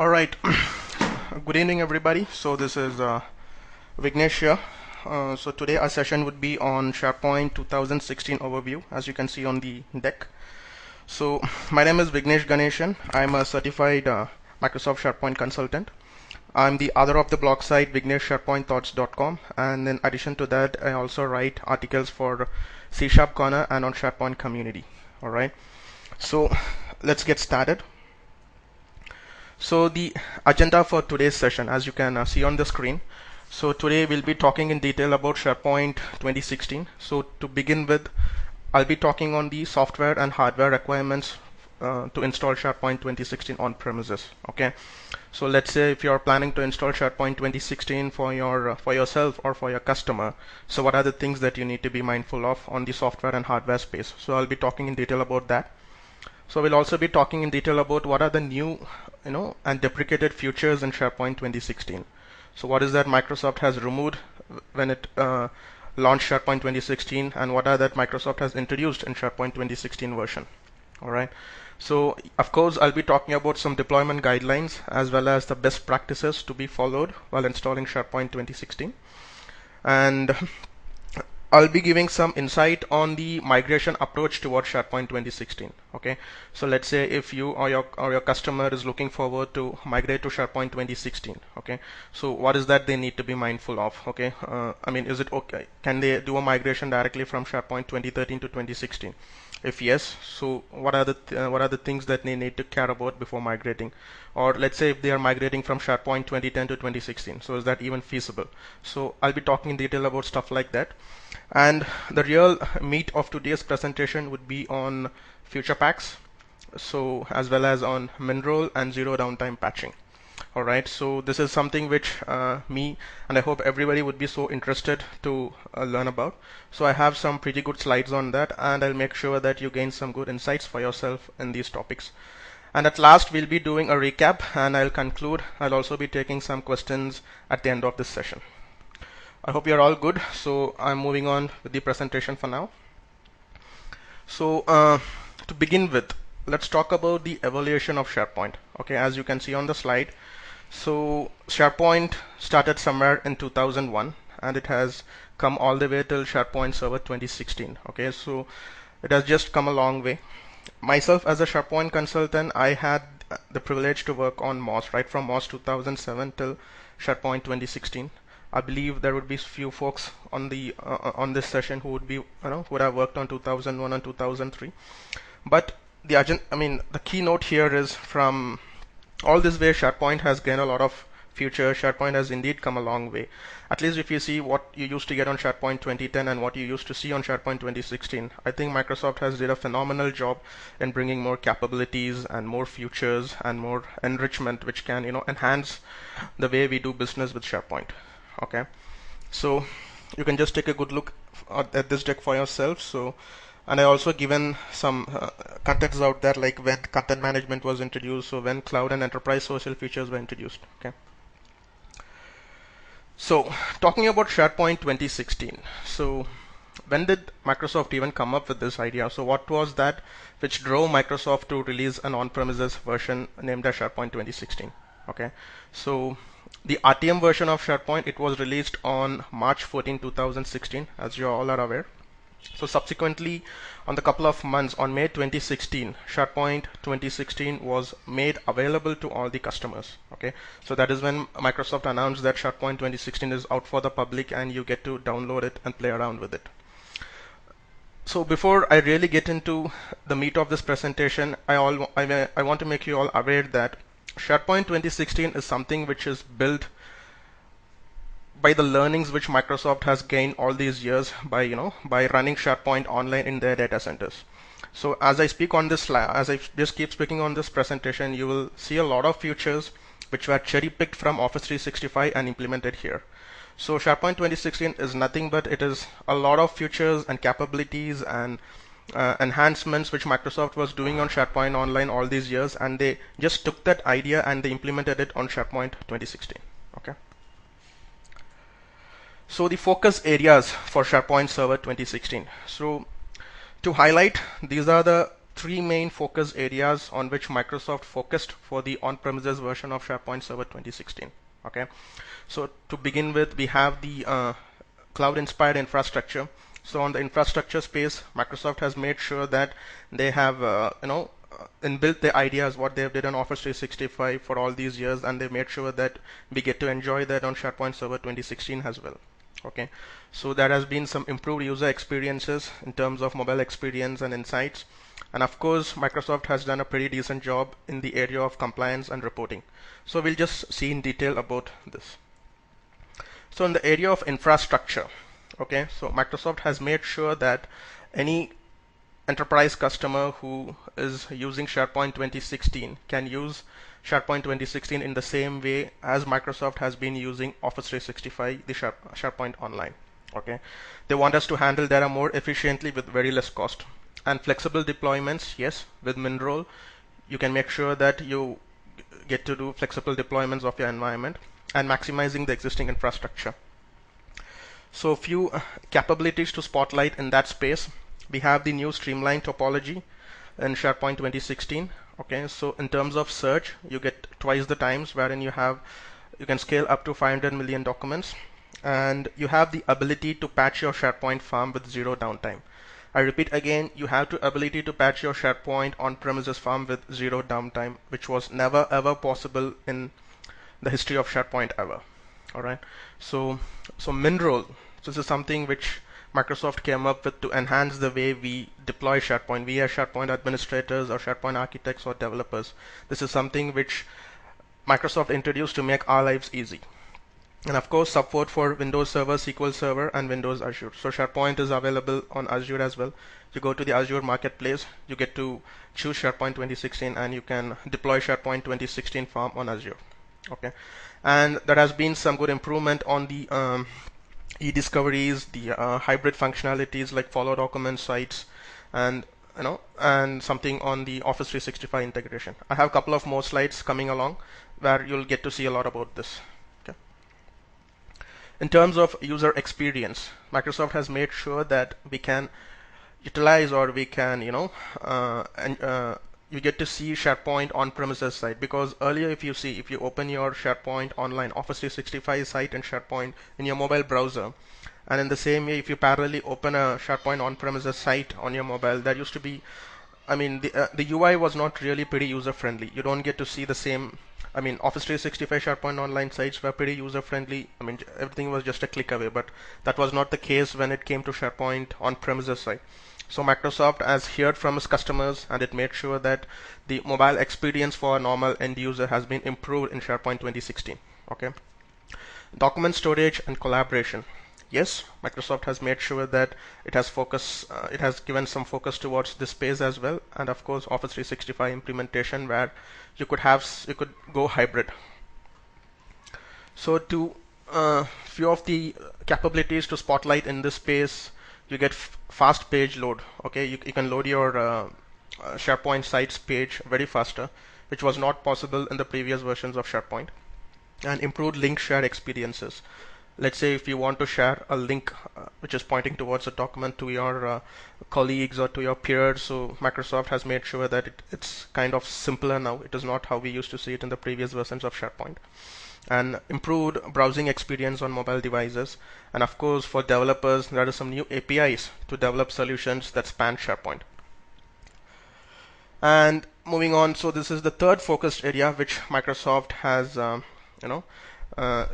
All right. Good evening, everybody. So this is Vignesh here. So today our session would be on SharePoint 2016 overview, as you can see on the deck. So my name is Vignesh Ganeshan. I'm a certified Microsoft SharePoint consultant. I'm the author of the blog site vigneshsharepointthoughts.com, and in addition to that, I also write articles for C# Corner and on SharePoint community. All right. So let's get started. So the agenda for today's session, as you can see on the screen. So today we'll be talking in detail about SharePoint 2016. So to begin with, I'll be talking on the software and hardware requirements to install SharePoint 2016 on premises. Okay. So let's say if you're planning to install SharePoint 2016 for yourself or for your customer, so what are the things that you need to be mindful of on the software and hardware space? So I'll be talking in detail about that. So we'll also be talking in detail about what are the new, and deprecated features in SharePoint 2016. So what is that Microsoft has removed when it launched SharePoint 2016, and what are that Microsoft has introduced in SharePoint 2016 version. All right. So of course I'll be talking about some deployment guidelines as well as the best practices to be followed while installing SharePoint 2016. And I'll be giving some insight on the migration approach towards SharePoint 2016. Okay, so let's say if you or your customer is looking forward to migrate to SharePoint 2016. Okay, so what is that they need to be mindful of? Okay, I mean, is it okay? Can they do a migration directly from SharePoint 2013 to 2016? If yes, so what are the things that they need to care about before migrating? Or let's say if they are migrating from SharePoint 2010 to 2016, so is that even feasible? So I'll be talking in detail about stuff like that. And the real meat of today's presentation would be on future packs, so as well as on MinRole and zero downtime patching. All right, so this is something which me and I hope everybody would be so interested to learn about. So I have some pretty good slides on that, and I'll make sure that you gain some good insights for yourself in these topics. And at last, we'll be doing a recap, and I'll conclude. I'll also be taking some questions at the end of this session. I hope you're all good. So I'm moving on with the presentation for now. So to begin with, let's talk about the evaluation of SharePoint. Okay, as you can see on the slide, so SharePoint started somewhere in 2001, and it has come all the way till SharePoint Server 2016. Okay, so it has just come a long way. Myself as a SharePoint consultant, I had the privilege to work on MOS, right from MOS 2007 till SharePoint 2016. I believe there would be few folks on the on this session who would be would have worked on 2001 and 2003. But the keynote here is from all this way SharePoint has gained a lot of features. SharePoint has indeed come a long way. At least if you see what you used to get on SharePoint 2010 and what you used to see on SharePoint 2016, I think Microsoft has did a phenomenal job in bringing more capabilities and more features and more enrichment, which can enhance the way we do business with SharePoint. Okay, so you can just take a good look at this deck for yourself. So, and I also given some context out there, like when content management was introduced, so when cloud and enterprise social features were introduced. Okay, so talking about SharePoint 2016, so when did Microsoft even come up with this idea? So what was that which drove Microsoft to release an on-premises version named as SharePoint 2016? Okay, so the RTM version of SharePoint, it was released on March 14, 2016, as you all are aware. So subsequently, on the couple of months, on May 2016, SharePoint 2016 was made available to all the customers. Okay, so that is when Microsoft announced that SharePoint 2016 is out for the public, and you get to download it and play around with it. So before I really get into the meat of this presentation, I want to make you all aware that SharePoint 2016 is something which is built by the learnings which Microsoft has gained all these years by running SharePoint online in their data centers. So as I speak on this slide, as I just keep speaking on this presentation, you will see a lot of features which were cherry picked from Office 365 and implemented here. So SharePoint 2016 is nothing but it is a lot of features and capabilities and enhancements which Microsoft was doing on SharePoint Online all these years, and they just took that idea and they implemented it on SharePoint 2016. Okay. So the focus areas for SharePoint Server 2016. So to highlight, these are the three main focus areas on which Microsoft focused for the on-premises version of SharePoint Server 2016. Okay, so to begin with, we have the cloud-inspired infrastructure. So on the infrastructure space, Microsoft has made sure that they have inbuilt the ideas what they have did on Office 365 for all these years, and they made sure that we get to enjoy that on SharePoint Server 2016 as well. Okay, so there has been some improved user experiences in terms of mobile experience and insights, and of course Microsoft has done a pretty decent job in the area of compliance and reporting. So we'll just see in detail about this. So in the area of infrastructure, okay, so Microsoft has made sure that any enterprise customer who is using SharePoint 2016 can use SharePoint 2016 in the same way as Microsoft has been using Office 365, the SharePoint Online. Okay, they want us to handle data more efficiently with very less cost and flexible deployments. Yes, with MinRole, you can make sure that you get to do flexible deployments of your environment and maximizing the existing infrastructure. So a few capabilities to spotlight in that space. We have the new streamlined topology in SharePoint 2016. Okay, so in terms of search, you get twice the times, wherein you can scale up to 500 million documents, and you have the ability to patch your SharePoint farm with zero downtime. I repeat again, you have the ability to patch your SharePoint on-premises farm with zero downtime, which was never ever possible in the history of SharePoint ever. All right, so MinRole. So this is something which Microsoft came up with to enhance the way we deploy SharePoint. We as SharePoint administrators or SharePoint architects or developers, this is something which Microsoft introduced to make our lives easy. And of course, support for Windows Server, SQL Server, and Windows Azure. So SharePoint is available on Azure as well. You go to the Azure Marketplace, you get to choose SharePoint 2016, and you can deploy SharePoint 2016 farm on Azure. Okay, and there has been some good improvement on the e-discoveries, the hybrid functionalities like follow document sites, and and something on the Office 365 integration. I have a couple of more slides coming along where you'll get to see a lot about this. Okay. In terms of user experience, Microsoft has made sure that we can utilize, or we can you get to see SharePoint on-premises site, because earlier if you open your SharePoint Online Office 365 site in SharePoint in your mobile browser, and in the same way if you parallelly open a SharePoint on-premises site on your mobile, there used to be, the UI was not really pretty user friendly. You don't get to see the same. Office 365 SharePoint Online sites were pretty user friendly. Everything was just a click away, but that was not the case when it came to SharePoint on-premises site. So Microsoft has heard from its customers, and it made sure that the mobile experience for a normal end user has been improved in SharePoint 2016. Okay, document storage and collaboration. Yes, Microsoft has made sure that it has given some focus towards this space as well, and of course Office 365 implementation where you could go hybrid. So to few of the capabilities to spotlight in this space, you get fast page load. Okay, you can load your SharePoint sites page very faster, which was not possible in the previous versions of SharePoint. And improved link share experiences. Let's say if you want to share a link which is pointing towards a document to your colleagues or to your peers, so Microsoft has made sure that it's kind of simpler now. It is not how we used to see it in the previous versions of SharePoint. And improved browsing experience on mobile devices, and of course for developers there are some new APIs to develop solutions that span SharePoint. And moving on, so this is the third focused area which Microsoft has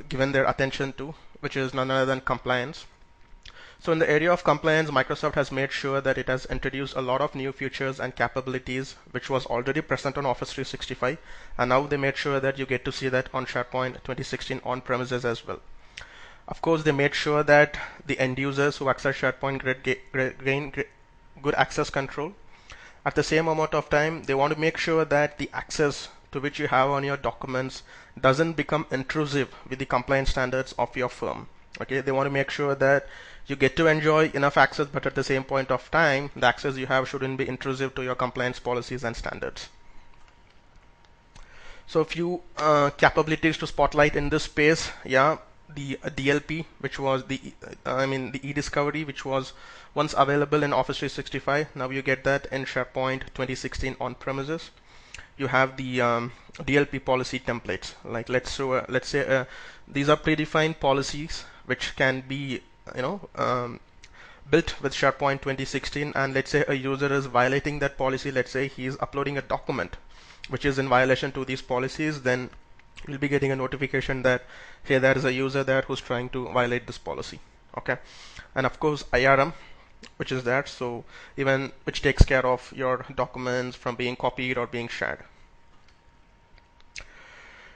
given their attention to, which is none other than compliance. So in the area of compliance, Microsoft has made sure that it has introduced a lot of new features and capabilities which was already present on Office 365, and now they made sure that you get to see that on SharePoint 2016 on-premises as well. Of course, they made sure that the end users who access SharePoint gain good access control. At the same amount of time, they want to make sure that the access to which you have on your documents doesn't become intrusive with the compliance standards of your firm. Okay, they want to make sure that you get to enjoy enough access, but at the same point of time, the access you have shouldn't be intrusive to your compliance policies and standards. So a few capabilities to spotlight in this space. Yeah, the DLP, which was the the e-discovery, which was once available in Office 365. Now you get that in SharePoint 2016 on premises. You have the DLP policy templates. Like let's say these are predefined policies which can be built with SharePoint 2016, and let's say a user is violating that policy. Let's say he is uploading a document which is in violation to these policies, then you'll be getting a notification that hey, there is a user there who's trying to violate this policy. Okay, and of course IRM, which is that, so even which takes care of your documents from being copied or being shared.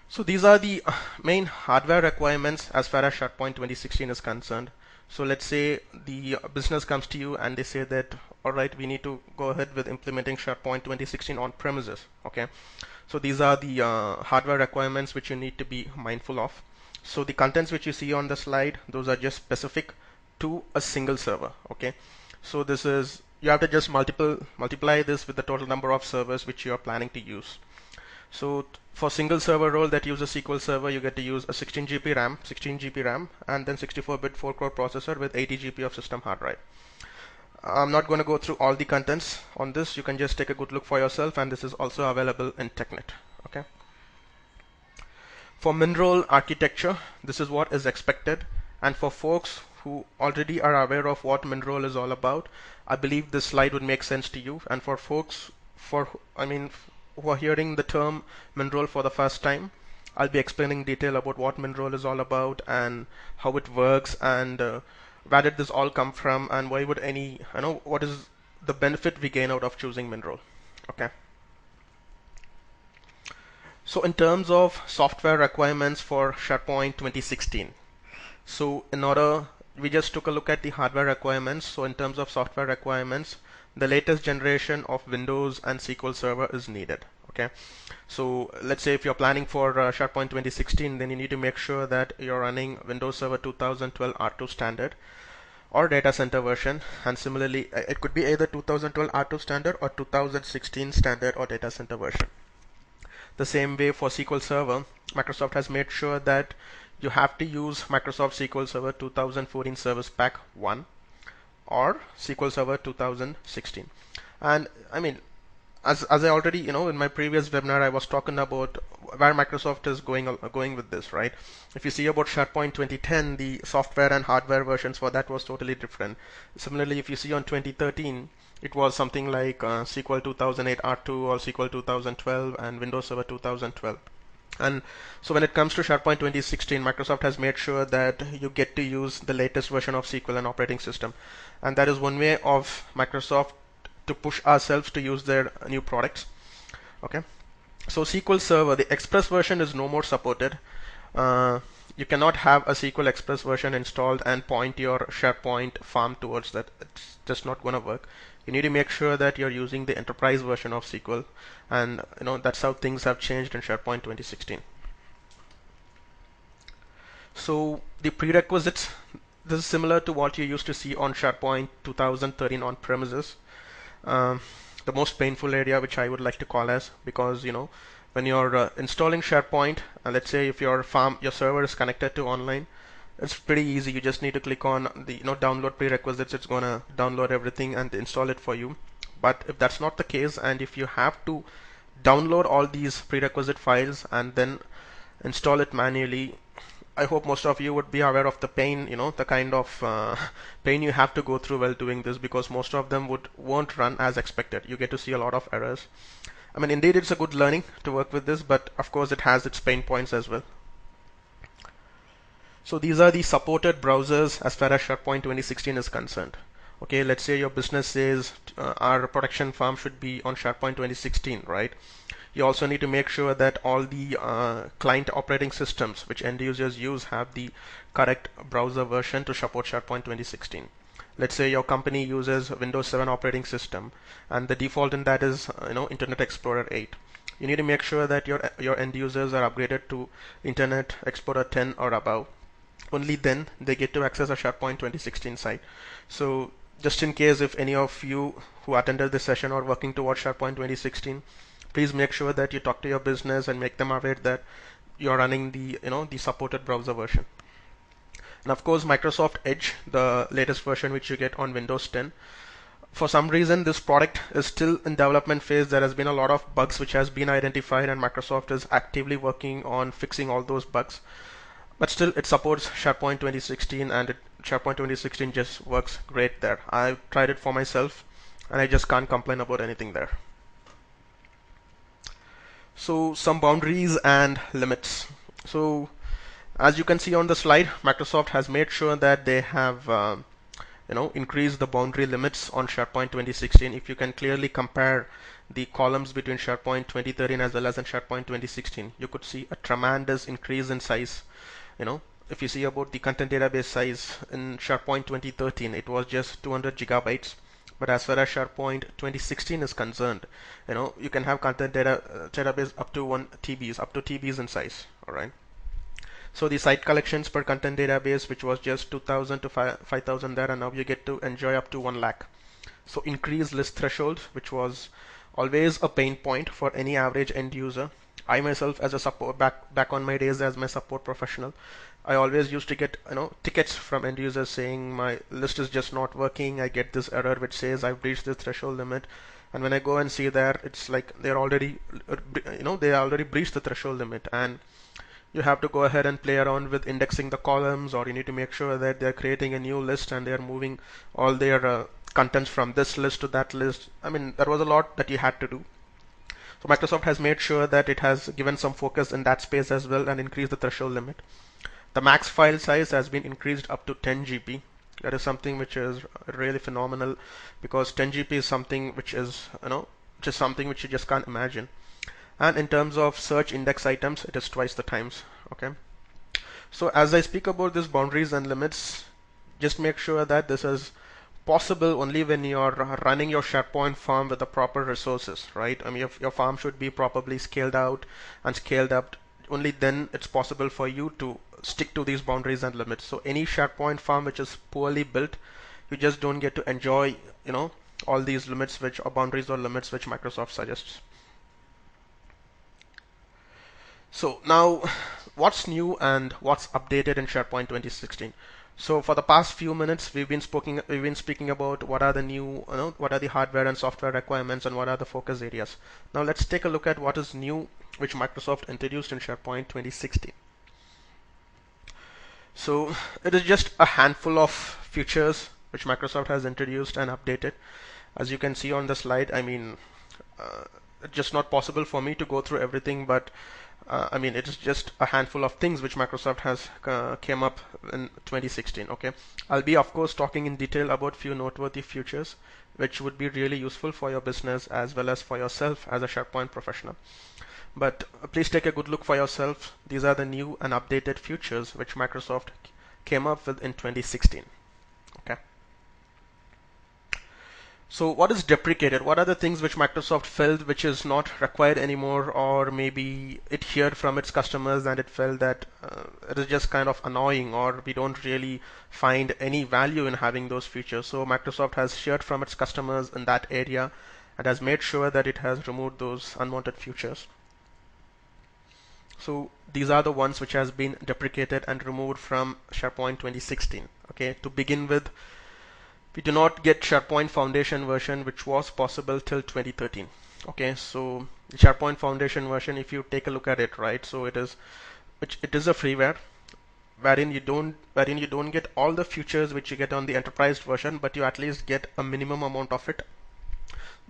So these are the main hardware requirements as far as SharePoint 2016 is concerned. So let's say the business comes to you and they say that, all right, we need to go ahead with implementing SharePoint 2016 on premises. Okay, so these are the hardware requirements which you need to be mindful of. So the contents which you see on the slide, those are just specific to a single server. Okay, so this is, you have to just multiply this with the total number of servers which you are planning to use. So for single server role that uses SQL Server, you get to use a 16 GB RAM, and then 64-bit 4-core processor with 80 GB of system hard drive. I'm not going to go through all the contents on this. You can just take a good look for yourself, and this is also available in TechNet. Okay. For MinRole architecture, this is what is expected, and for folks who already are aware of what MinRole is all about, I believe this slide would make sense to you. And for folks who are hearing the term MinRole for the first time, I'll be explaining detail about what MinRole is all about and how it works, and where did this all come from, and why would what is the benefit we gain out of choosing MinRole. Okay. So in terms of software requirements for SharePoint 2016, so we just took a look at the hardware requirements. So in terms of software requirements, the latest generation of Windows and SQL Server is needed. Okay, so let's say if you're planning for SharePoint 2016, then you need to make sure that you're running Windows Server 2012 R2 standard or data center version, and similarly it could be either 2012 R2 standard or 2016 standard or data center version. The same way for SQL Server, Microsoft has made sure that you have to use Microsoft SQL Server 2014 Service Pack 1 or SQL Server 2016. And as I already in my previous webinar I was talking about where Microsoft is going with this, right? If you see about SharePoint 2010, the software and hardware versions for that was totally different. Similarly, if you see on 2013, it was something like SQL 2008 R2 or SQL 2012 and Windows Server 2012. And so when it comes to SharePoint 2016, Microsoft has made sure that you get to use the latest version of SQL and operating system, and that is one way of Microsoft to push ourselves to use their new products. Okay, so SQL Server, the Express version is no more supported. You cannot have a SQL Express version installed and point your SharePoint farm towards that. It's just not going to work. You need to make sure that you're using the enterprise version of SQL, and that's how things have changed in SharePoint 2016. So the prerequisites, this is similar to what you used to see on SharePoint 2013 on premises. The most painful area, which I would like to call as, because when you're installing SharePoint, let's say if your server is connected to online, it's pretty easy. You just need to click on the download prerequisites. It's gonna download everything and install it for you. But if that's not the case, and if you have to download all these prerequisite files and then install it manually, I hope most of you would be aware of the pain, the kind of pain you have to go through while doing this, because most of them won't run as expected. You get to see a lot of errors. Indeed, it's a good learning to work with this, but of course it has its pain points as well. So these are the supported browsers as far as SharePoint 2016 is concerned. Okay, let's say your business says our production farm should be on SharePoint 2016, right? You also need to make sure that all the client operating systems which end users use have the correct browser version to support SharePoint 2016. Let's say your company uses Windows 7 operating system, and the default in that is Internet Explorer 8. You need to make sure that your end users are upgraded to Internet Explorer 10 or above. Only then they get to access a SharePoint 2016 site. So just in case if any of you who attended this session are working towards SharePoint 2016, please make sure that you talk to your business and make them aware that you're running the the supported browser version. And of course, Microsoft Edge, the latest version which you get on Windows 10. For some reason, this product is still in development phase. There has been a lot of bugs which has been identified, and Microsoft is actively working on fixing all those bugs. But still, it supports SharePoint 2016, and SharePoint 2016 just works great there. I've tried it for myself, and I just can't complain about anything there. So some boundaries and limits. So as you can see on the slide, Microsoft has made sure that they have increase the boundary limits on SharePoint 2016. If you can clearly compare the columns between SharePoint 2013 as well as in SharePoint 2016, you could see a tremendous increase in size. If you see about the content database size in SharePoint 2013, it was just 200 gigabytes. But as far as SharePoint 2016 is concerned, you can have content database up to 1 TBs, up to TBs in size. All right. So the site collections per content database, which was just 2,000 to 5,000 there, and now you get to enjoy up to 1 lakh. So increased list thresholds, which was always a pain point for any average end user. I myself, as a support back on my days as my support professional, I always used to get tickets from end users saying my list is just not working. I get this error which says I've reached the threshold limit, and when I go and see there, it's like they're already they already breached the threshold limit, and you have to go ahead and play around with indexing the columns, or you need to make sure that they're creating a new list and they're moving all their contents from this list to that list. I mean, there was a lot that you had to do. So Microsoft has made sure that it has given some focus in that space as well and increased the threshold limit. The max file size has been increased up to 10 GB. That is something which is really phenomenal, because 10 GB is something which is just something which you just can't imagine. And in terms of search index items, it is twice the times. Okay. So as I speak about these boundaries and limits, just make sure that this is possible only when you're running your SharePoint farm with the proper resources, right? I mean, your farm should be properly scaled out and scaled up. Only then it's possible for you to stick to these boundaries and limits. So any SharePoint farm which is poorly built, you just don't get to enjoy, all these limits which or boundaries or limits which Microsoft suggests. So now, what's new and what's updated in SharePoint 2016? So for the past few minutes, we've been speaking about what are the new, what are the hardware and software requirements and what are the focus areas. Now let's take a look at what is new, which Microsoft introduced in SharePoint 2016. So it is just a handful of features which Microsoft has introduced and updated. As you can see on the slide, I mean, it's just not possible for me to go through everything, but I mean, it is just a handful of things which Microsoft has came up in 2016. Okay, I'll be of course talking in detail about few noteworthy features which would be really useful for your business as well as for yourself as a SharePoint professional. But please take a good look for yourself. These are the new and updated features which Microsoft came up with in 2016. Okay. So what is deprecated? What are the things which Microsoft felt which is not required anymore, or maybe it heard from its customers and it felt that it is just kind of annoying, or we don't really find any value in having those features. So Microsoft has heard from its customers in that area and has made sure that it has removed those unwanted features. So these are the ones which has been deprecated and removed from SharePoint 2016. Okay, to begin with, we do not get SharePoint Foundation version, which was possible till 2013. Okay, so the SharePoint Foundation version, if you take a look at it, right, so it is a freeware wherein you don't get all the features which you get on the enterprise version, but you at least get a minimum amount of it.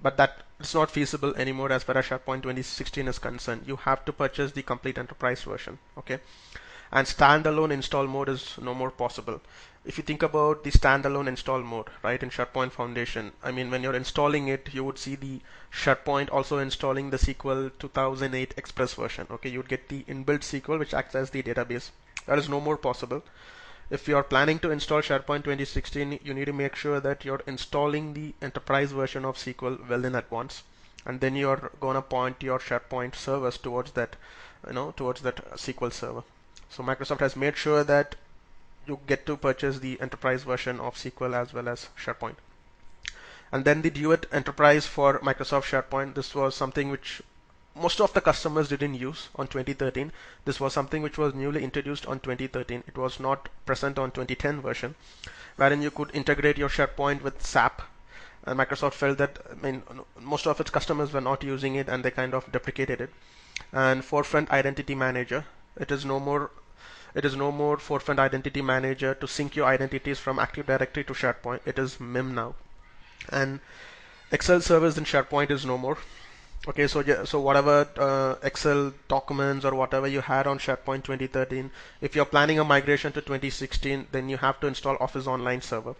But that is not feasible anymore as far as SharePoint 2016 is concerned. You have to purchase the complete enterprise version. Okay, and standalone install mode is no more possible. If you think about the standalone install mode, right, in SharePoint Foundation, I mean, when you're installing it, you would see the SharePoint also installing the SQL 2008 Express version. Okay, you'd get the inbuilt SQL which acts as the database. That is no more possible. If you are planning to install SharePoint 2016, you need to make sure that you're installing the enterprise version of SQL well in advance, and then you're gonna point your SharePoint servers towards that, towards that SQL server. So Microsoft has made sure that you get to purchase the enterprise version of SQL as well as SharePoint. And then the Duet Enterprise for Microsoft SharePoint. This was something which most of the customers didn't use on 2013. This was something which was newly introduced on 2013. It was not present on 2010 version, wherein you could integrate your SharePoint with SAP. And Microsoft felt that, most of its customers were not using it, and they kind of deprecated it. And Forefront Identity Manager, it is no more Forefront Identity Manager to sync your identities from Active Directory to SharePoint. It is MIM now. And Excel servers in SharePoint is no more. Okay, so whatever Excel documents or whatever you had on SharePoint 2013, if you're planning a migration to 2016, then you have to install Office Online Server.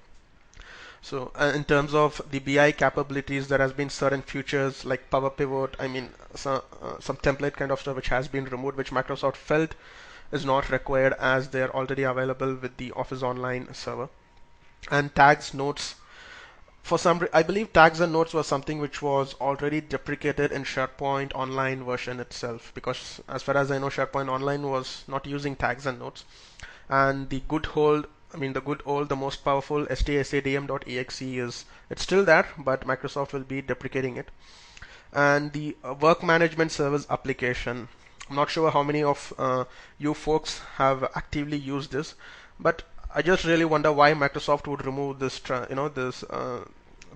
So in terms of the BI capabilities, there has been certain features like Power Pivot, some template kind of stuff which has been removed, which Microsoft felt is not required as they're already available with the Office Online Server. And tags, notes, I believe tags and notes was something which was already deprecated in SharePoint Online version itself, because as far as I know, SharePoint Online was not using tags and notes. And the the most powerful STSADM.exe it's still there, but Microsoft will be deprecating it. And the work management service application, I'm not sure how many of you folks have actively used this, but I just really wonder why Microsoft would remove this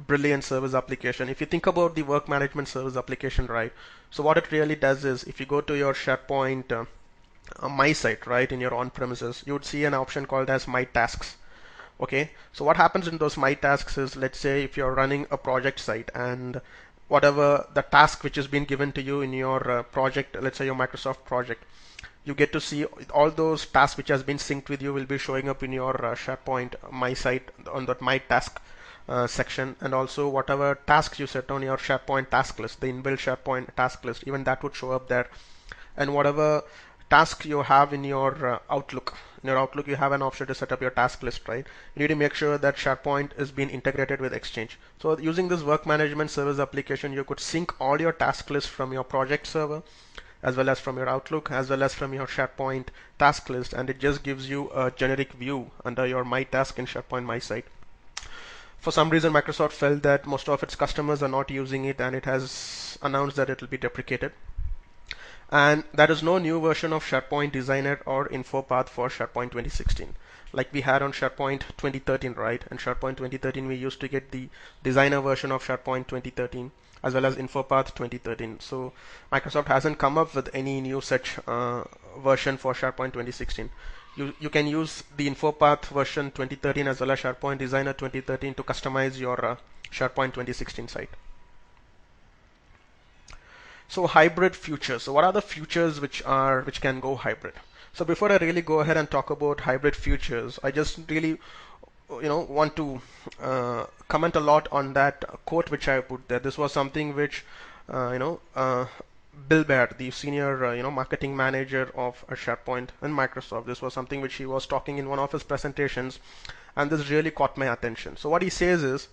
brilliant service application. If you think about the work management service application, right, so what it really does is, if you go to your SharePoint My Site, right, in your on-premises, you would see an option called as My Tasks. Okay, so what happens in those My Tasks is, let's say if you're running a project site, and whatever the task which has been given to you in your project, let's say your Microsoft project, you get to see all those tasks which has been synced with you will be showing up in your SharePoint My Site on that My Task section. And also whatever tasks you set on your SharePoint task list, the inbuilt SharePoint task list, even that would show up there. And whatever task you have in your Outlook, you have an option to set up your task list, right? You need to make sure that SharePoint is being integrated with Exchange. So using this work management service application, you could sync all your task lists from your project server, as well as from your Outlook, as well as from your SharePoint task list, and it just gives you a generic view under your My Task in SharePoint My Site. For some reason, Microsoft felt that most of its customers are not using it, and it has announced that it will be deprecated. And there is no new version of SharePoint Designer or InfoPath for SharePoint 2016 like we had on SharePoint 2013, right? And SharePoint 2013 we used to get the Designer version of SharePoint 2013 as well as InfoPath 2013. So Microsoft hasn't come up with any new such version for SharePoint 2016. You can use the InfoPath version 2013 as well as SharePoint Designer 2013 to customize your SharePoint 2016 site. So hybrid futures. So what are the futures which can go hybrid? So before I really go ahead and talk about hybrid futures, I just really want to comment a lot on that quote which I put there. This was something which Bill Baird, the senior marketing manager of SharePoint and Microsoft, this was something which he was talking in one of his presentations, and this really caught my attention. So what he says is,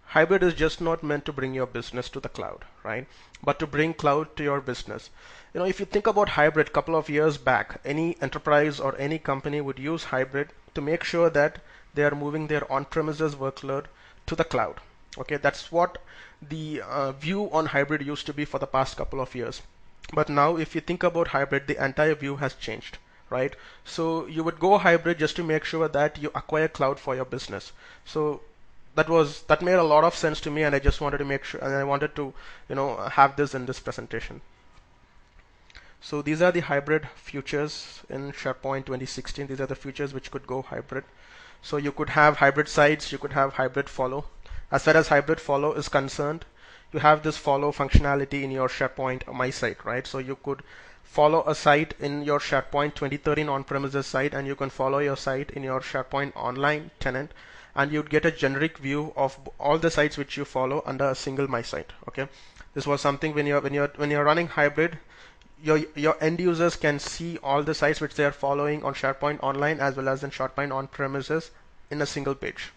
hybrid is just not meant to bring your business to the cloud, right? But to bring cloud to your business. If you think about hybrid, a couple of years back, any enterprise or any company would use hybrid to make sure that they are moving their on-premises workload to the cloud. Okay, that's what the view on hybrid used to be for the past couple of years. But now if you think about hybrid, the entire view has changed, right? So you would go hybrid just to make sure that you acquire cloud for your business. So that made a lot of sense to me, and I just wanted to make sure, and I wanted to have this in this presentation. So these are the hybrid futures in SharePoint 2016. These are the futures which could go hybrid. So you could have hybrid sites, you could have hybrid follow. As far as hybrid follow is concerned, you have this follow functionality in your SharePoint My Site, right? So you could follow a site in your SharePoint 2013 on-premises site, and you can follow your site in your SharePoint Online tenant, and you'd get a generic view of all the sites which you follow under a single My Site. Okay, this was something when you're running hybrid, your end users can see all the sites which they are following on SharePoint Online as well as in SharePoint on-premises in a single page.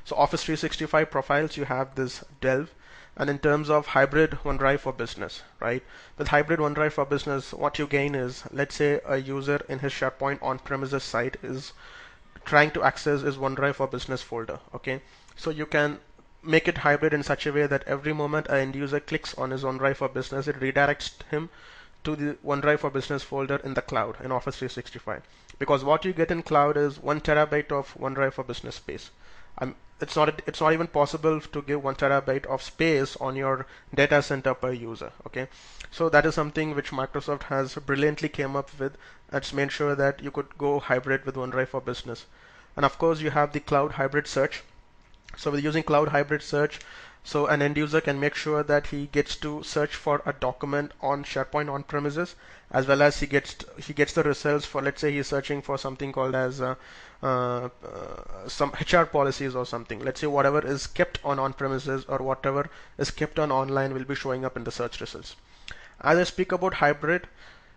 So Office 365 profiles, you have this Delve. And in terms of hybrid OneDrive for Business, right? With hybrid OneDrive for Business, what you gain is, let's say a user in his SharePoint on-premises site is trying to access his OneDrive for Business folder. Okay, so you can make it hybrid in such a way that every moment an end user clicks on his OneDrive for Business, it redirects him to the OneDrive for Business folder in the cloud in Office 365. Because what you get in cloud is 1 terabyte of OneDrive for Business space. It's not even possible to give 1 terabyte of space on your data center per user. Okay, so that is something which Microsoft has brilliantly came up with. It's made sure that you could go hybrid with OneDrive for Business. And of course, you have the cloud hybrid search. So with using cloud hybrid search, so an end user can make sure that he gets to search for a document on SharePoint on premises, as well as he gets the results for, let's say he's searching for something called as some HR policies or something. Let's say whatever is kept on premises or whatever is kept on online will be showing up in the search results. As I speak about hybrid,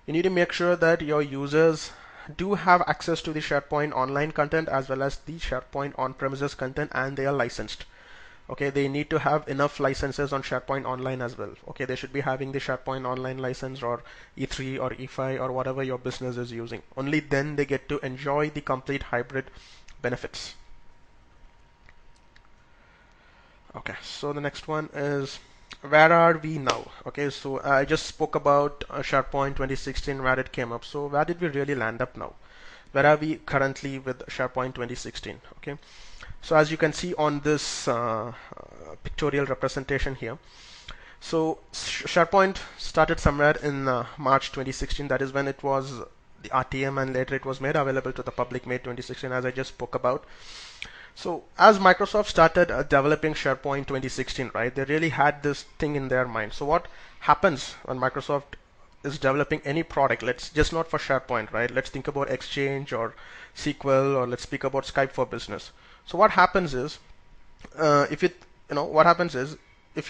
you need to make sure that your users do have access to the SharePoint online content as well as the SharePoint on-premises content, and they are licensed. Okay, they need to have enough licenses on SharePoint Online as well. Okay, they should be having the SharePoint Online license or E3 or E5 or whatever your business is using. Only then they get to enjoy the complete hybrid benefits. Okay, so the next one is, where are we now? Okay, so I just spoke about SharePoint 2016, where it came up. So where did we really land up now? Where are we currently with SharePoint 2016? Okay, so as you can see on this pictorial representation here, so SharePoint started somewhere in March 2016. That is when it was the RTM, and later it was made available to the public May 2016, as I just spoke about. So as Microsoft started developing SharePoint 2016, right, they really had this thing in their mind. So what happens when Microsoft is developing any product? Let's just not for SharePoint, right? Let's think about Exchange or SQL, or let's speak about Skype for Business. So what happens is, if you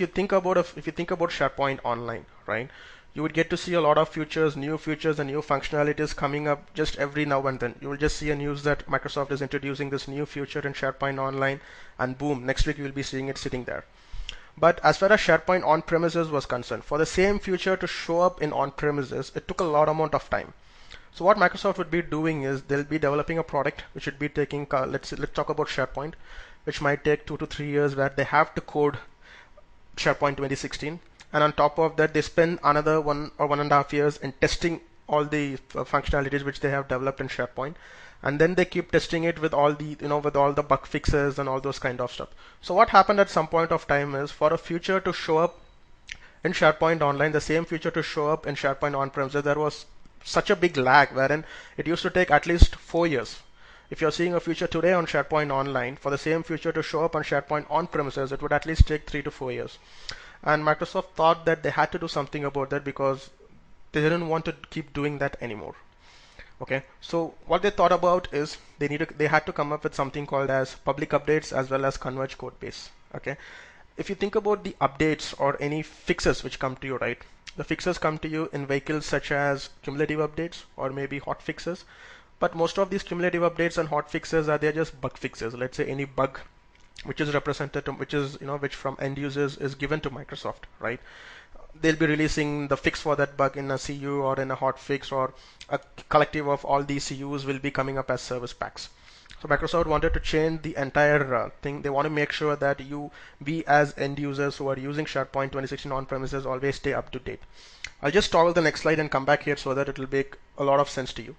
think about SharePoint Online, right, you would get to see a lot of new features and new functionalities coming up just every now and then. You will just see a news that Microsoft is introducing this new feature in SharePoint Online, and boom, next week you will be seeing it sitting there. But as far as SharePoint on-premises was concerned, for the same feature to show up in on-premises, it took a lot amount of time. So what Microsoft would be doing is they'll be developing a product which would be taking, let's talk about SharePoint, which might take 2 to 3 years, where they have to code SharePoint 2016. And on top of that, they spend another 1 or 1.5 years in testing all the functionalities which they have developed in SharePoint, and then they keep testing it with all the with all the bug fixes and all those kind of stuff. So what happened at some point of time is, for a feature to show up in SharePoint Online, the same feature to show up in SharePoint on-premises, there was such a big lag, wherein it used to take at least 4 years. If you're seeing a feature today on SharePoint Online, for the same feature to show up on SharePoint on-premises, it would at least take 3 to 4 years. And Microsoft thought that they had to do something about that, because they didn't want to keep doing that anymore. Okay, so what they thought about is they had to come up with something called as public updates as well as converged code base. Okay, if you think about the updates or any fixes which come to you, right, the fixes come to you in vehicles such as cumulative updates or maybe hot fixes. But most of these cumulative updates and hot fixes they're just bug fixes. Let's say any bug which is represented, which from end users is given to Microsoft, right? They'll be releasing the fix for that bug in a CU or in a hot fix, or a collective of all these CUs will be coming up as service packs. So Microsoft wanted to change the entire thing. They want to make sure that we as end users who are using SharePoint 2016 on-premises always stay up to date. I'll just toggle the next slide and come back here so that it will make a lot of sense to you.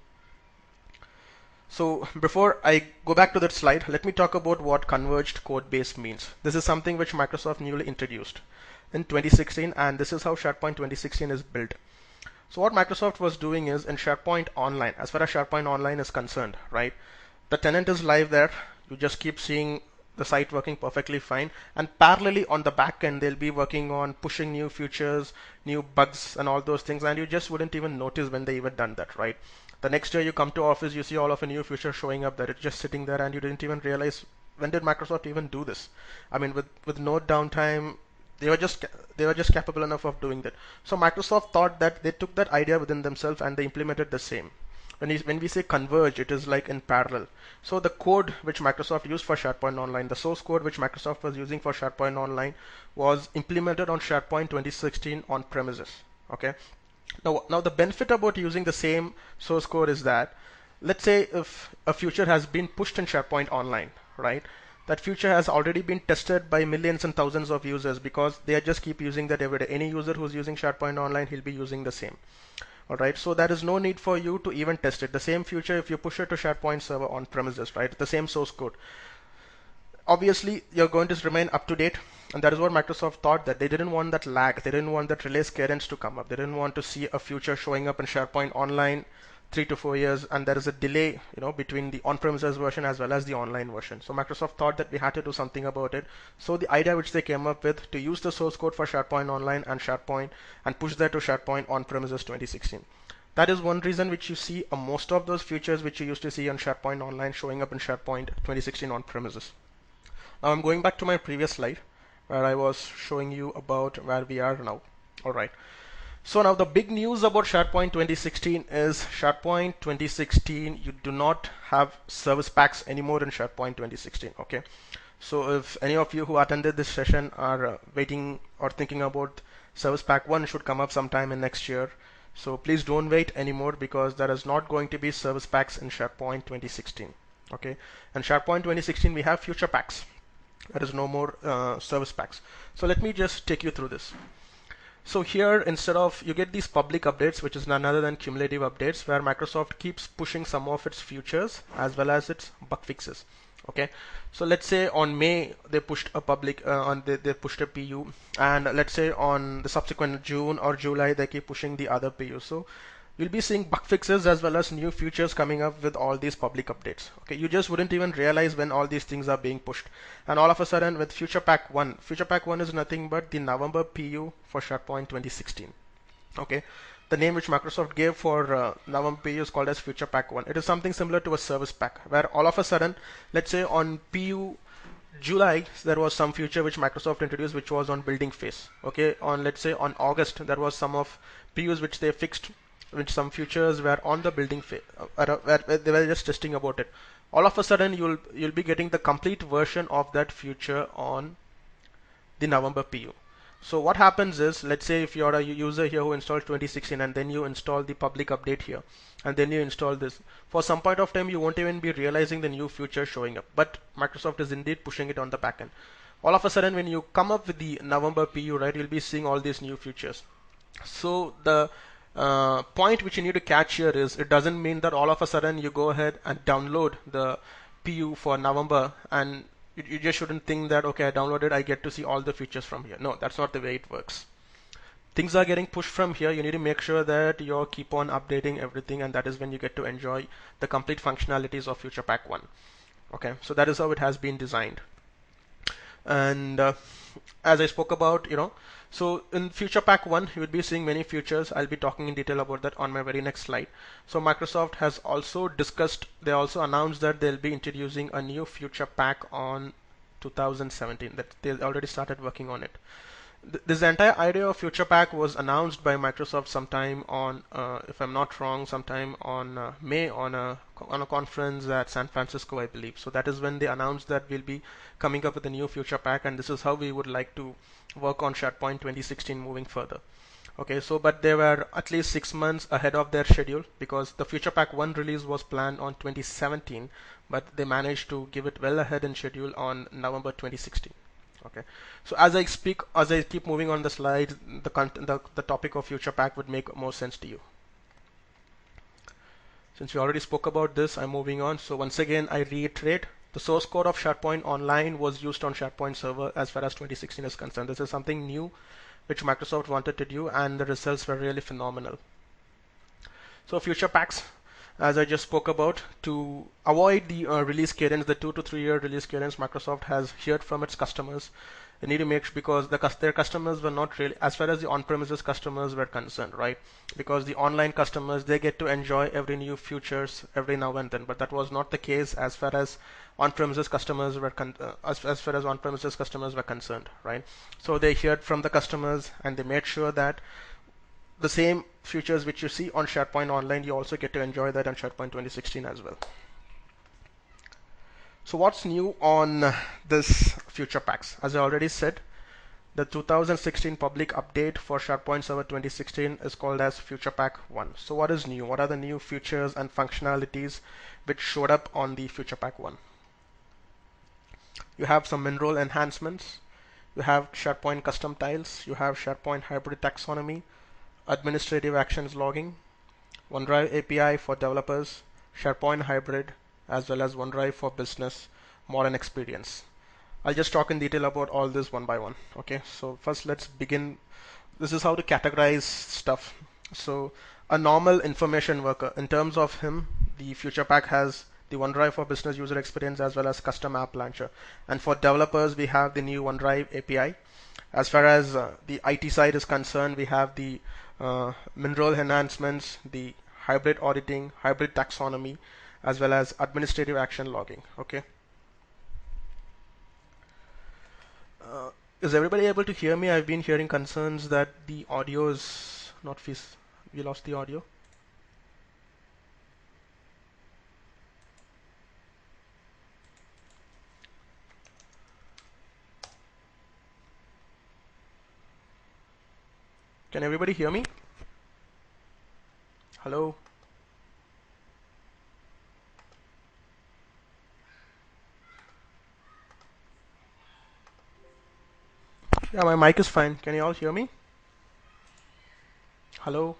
So before I go back to that slide, let me talk about what converged code base means. This is something which Microsoft newly introduced in 2016, and this is how SharePoint 2016 is built. So what Microsoft was doing is, in SharePoint Online, as far as SharePoint Online is concerned, right, the tenant is live there. You just keep seeing the site working perfectly fine, and parallelly on the back end they'll be working on pushing new features, new bugs and all those things, and you just wouldn't even notice when they even done that, right? The next day you come to office, you see all of a new feature showing up that it's just sitting there, and you didn't even realize, when did Microsoft even do this? I mean, with no downtime, they were just capable enough of doing that. So Microsoft thought that they took that idea within themselves and they implemented the same. When we say converge, it is like in parallel. So the code which Microsoft used for SharePoint Online, the source code which Microsoft was using for SharePoint Online, was implemented on SharePoint 2016 on premises. Okay. Now the benefit about using the same source code is that, let's say if a feature has been pushed in SharePoint Online, right? that feature has already been tested by millions and thousands of users because they just keep using that every day. Any user who's using SharePoint Online, he'll be using the same. Alright, so there is no need for you to even test it. The same feature, if you push it to SharePoint server on premises, right? The same source code. Obviously, you're going to remain up to date, and that is what Microsoft thought, that they didn't want that lag. They didn't want that release cadence to come up. They didn't want to see a feature showing up in SharePoint Online 3 to 4 years, and there is a delay, between the on-premises version as well as the online version. So Microsoft thought that we had to do something about it. So the idea which they came up with to use the source code for SharePoint Online and SharePoint and push that to SharePoint on-premises 2016. That is one reason which you see most of those features which you used to see on SharePoint Online showing up in SharePoint 2016 on-premises. Now I'm going back to my previous slide where I was showing you about where we are now. Alright. So now the big news about SharePoint 2016 is SharePoint 2016, you do not have service packs anymore in SharePoint 2016. Okay. So if any of you who attended this session are waiting or thinking about Service Pack 1 should come up sometime in next year. So please don't wait anymore because there is not going to be service packs in SharePoint 2016. Okay. And SharePoint 2016 we have future packs. There is no more service packs. So let me just take you through this. So here, instead of, you get these public updates, which is none other than cumulative updates, where Microsoft keeps pushing some of its features as well as its bug fixes. Okay, so let's say on May they pushed a public they pushed a PU, and let's say on the subsequent June or July they keep pushing the other PU. So you'll be seeing bug fixes as well as new features coming up with all these public updates. Okay, you just wouldn't even realize when all these things are being pushed. And all of a sudden with Future Pack 1, Future Pack 1 is nothing but the November PU for SharePoint 2016. Okay, the name which Microsoft gave for November PU is called as Future Pack 1. It is something similar to a service pack where all of a sudden, let's say on PU July, there was some feature which Microsoft introduced which was on building phase. Okay, on let's say on August, there was some of PUs which they fixed, which some features were on the building phase, where they were just testing about it. All of a sudden, you'll be getting the complete version of that feature on the November PU. So what happens is, let's say if you're a user here who installed 2016 and then you install the public update here, and then you install this, for some point of time you won't even be realizing the new feature showing up, but Microsoft is indeed pushing it on the backend. All of a sudden, when you come up with the November PU, right, you'll be seeing all these new features. So the point which you need to catch here is, it doesn't mean that all of a sudden you go ahead and download the PU for November and you just shouldn't think that, okay, I downloaded, I get to see all the features from here. No, that's not the way it works. Things are getting pushed from here. You need to make sure that you keep on updating everything, and that is when you get to enjoy the complete functionalities of Future Pack 1. Okay, so that is how it has been designed. And as I spoke about, so in Future Pack 1, you will be seeing many features. I'll be talking in detail about that on my very next slide. So Microsoft has also discussed, they also announced that they'll be introducing a new Future Pack on 2017, that they already started working on it. This entire idea of Future Pack was announced by Microsoft sometime on, if I'm not wrong, sometime on May on a conference at San Francisco, I believe. So that is when they announced that we'll be coming up with a new Future Pack, and this is how we would like to work on SharePoint 2016 moving further. Okay, so but they were at least 6 months ahead of their schedule because the Future Pack 1 release was planned on 2017, but they managed to give it well ahead in schedule on November 2016. Okay, so as I keep moving on the slides, the topic of Future Pack would make more sense to you. Since we already spoke about this, I'm moving on. So once again, I reiterate, the source code of SharePoint Online was used on SharePoint Server as far as 2016 is concerned. This is something new which Microsoft wanted to do, and the results were really phenomenal. So Future Packs, as I just spoke about, to avoid the release cadence, the 2 to 3 year release cadence, Microsoft has heard from its customers. They need to make sure, because their customers were not really, as far as the on-premises customers were concerned, right? Because the online customers, they get to enjoy every new features every now and then, but that was not the case as far as on-premises customers were concerned, right? So they heard from the customers and they made sure that the same features which you see on SharePoint Online, you also get to enjoy that on SharePoint 2016 as well. So what's new on this Future Packs? As I already said, the 2016 public update for SharePoint Server 2016 is called as Future Pack 1. So what is new? What are the new features and functionalities which showed up on the Future Pack 1? You have some min-role enhancements. You have SharePoint custom tiles. You have SharePoint hybrid taxonomy, administrative actions logging, OneDrive API for developers, SharePoint hybrid, as well as OneDrive for business, modern experience. I'll just talk in detail about all this one by one. Okay, so first let's begin. This is how to categorize stuff. So a normal information worker, in terms of him, the future pack has the OneDrive for business user experience as well as custom app launcher. And for developers, we have the new OneDrive API. As far as the IT side is concerned, we have the min-role enhancements, the hybrid auditing, hybrid taxonomy, as well as administrative action logging. Okay. Is everybody able to hear me? I've been hearing concerns that the audio is not we lost the audio. Can everybody hear me? Hello? Yeah, my mic is fine. Can you all hear me? Hello?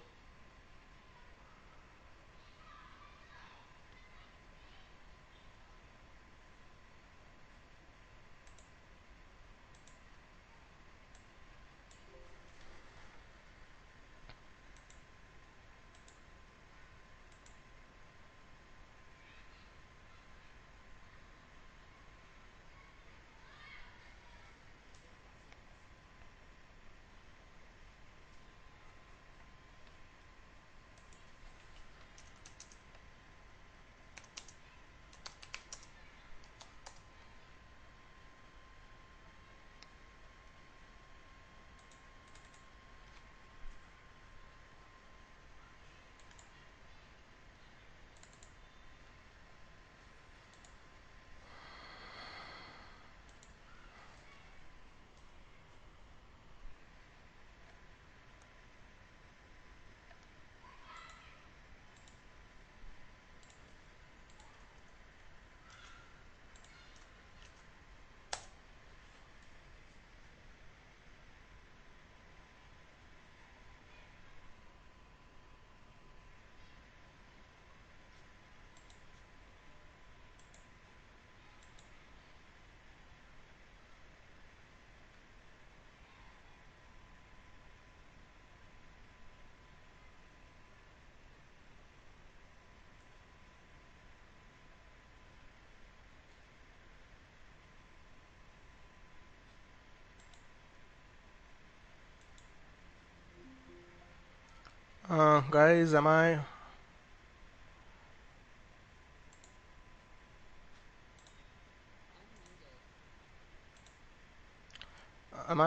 Guys, am I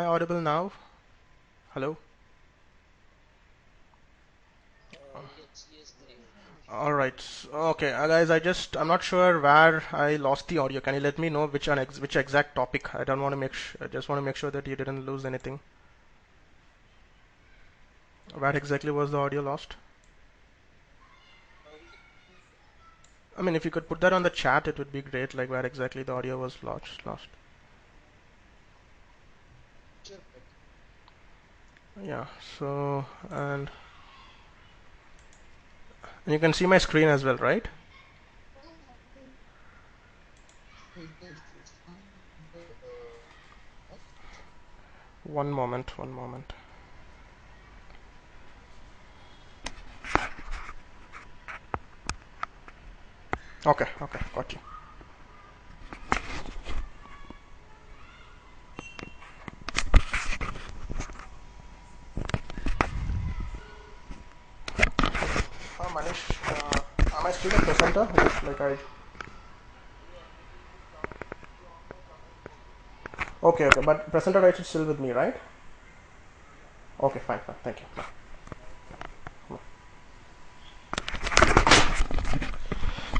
audible now? Hello? All right. Okay, guys, I'm not sure where I lost the audio. Can you let me know which exact topic? I don't want to I just want to make sure that you didn't lose anything. Where exactly was the audio lost? I mean, if you could put that on the chat, it would be great. Like where exactly the audio was lost. Yeah. So and you can see my screen as well, right? One moment. Okay, got you. Manish, am I still a presenter? Like okay, but presenter rights is still with me, right? Okay, fine, thank you.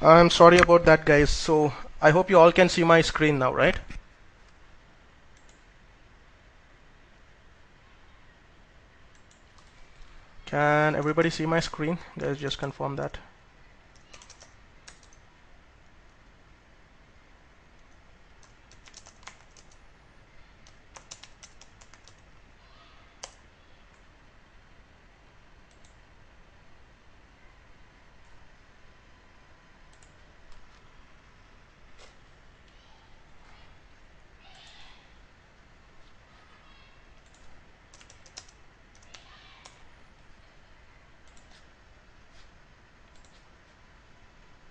I'm sorry about that, guys. So I hope you all can see my screen now, right? Can everybody see my screen? Guys, just confirm that.